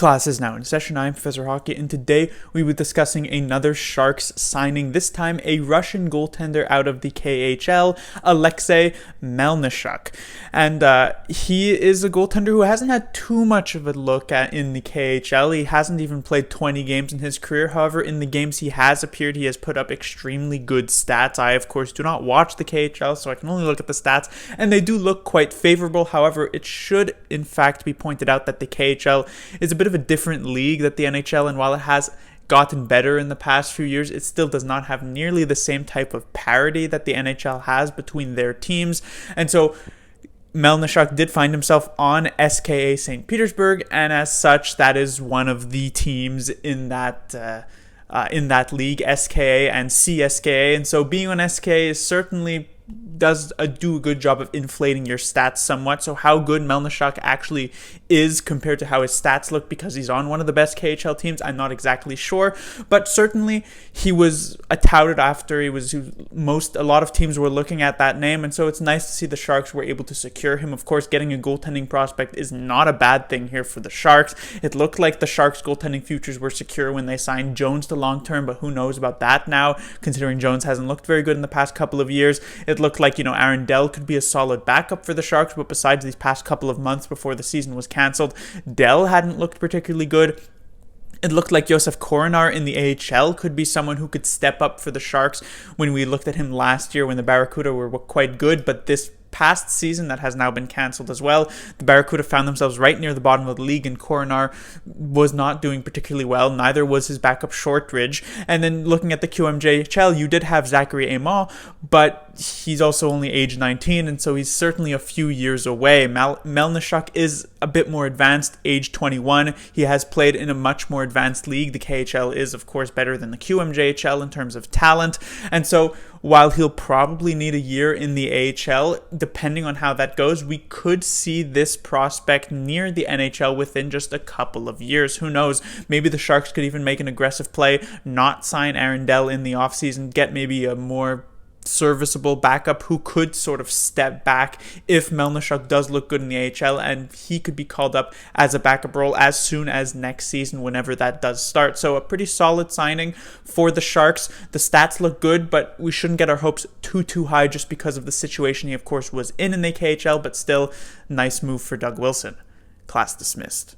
Class is now in session. I'm Professor Hockey, and today we will be discussing another Sharks signing, this time a Russian goaltender out of the KHL, Alexei Melnichuk. And he is a goaltender who hasn't had too much of a look at in the KHL. He hasn't even played 20 games in his career. However, in the games he has appeared, he has put up extremely good stats. I, of course, do not watch the KHL, so I can only look at the stats, and they do look quite favorable. However, it should, in fact, be pointed out that the KHL is a bit of a different league than the NHL, and while it has gotten better in the past few years, it still does not have nearly the same type of parity that the NHL has between their teams. And so Melnichuk did find himself on SKA St. Petersburg, and as such, that is one of the teams in that league, SKA and CSKA. And so being on SKA is certainly does do a good job of inflating your stats somewhat. So how good Melnichuk actually is compared to how his stats look because he's on one of the best KHL teams, I'm not exactly sure. But certainly he was touted after. A lot of teams were looking at that name, and so it's nice to see the Sharks were able to secure him. Of course, getting a goaltending prospect is not a bad thing here for the Sharks. It looked like the Sharks' goaltending futures were secure when they signed Jones to long term, but who knows about that now, considering Jones hasn't looked very good in the past couple of years. It looked like, Aaron Dell could be a solid backup for the Sharks, but besides these past couple of months before the season was canceled, Dell hadn't looked particularly good. It looked like Josef Koronar in the AHL could be someone who could step up for the Sharks when we looked at him last year when the Barracuda were quite good, but this past season that has now been cancelled as well, the Barracuda found themselves right near the bottom of the league, and Koronar was not doing particularly well. Neither was his backup Shortridge. And then looking at the QMJHL, you did have Zachary Amon, but he's also only age 19, and so he's certainly a few years away. Melnichuk is a bit more advanced, age 21. He has played in a much more advanced league. The KHL is, of course, better than the QMJHL in terms of talent, and so while he'll probably need a year in the AHL, depending on how that goes, we could see this prospect near the NHL within just a couple of years. Who knows? Maybe the Sharks could even make an aggressive play, not sign Aaron Dell in the offseason, get maybe a more serviceable backup who could sort of step back if Melnichuk does look good in the AHL, and he could be called up as a backup role as soon as next season, whenever that does start. So a pretty solid signing for the Sharks. The stats look good, but we shouldn't get our hopes too high just because of the situation he, of course, was in the KHL, but still, nice move for Doug Wilson. Class dismissed.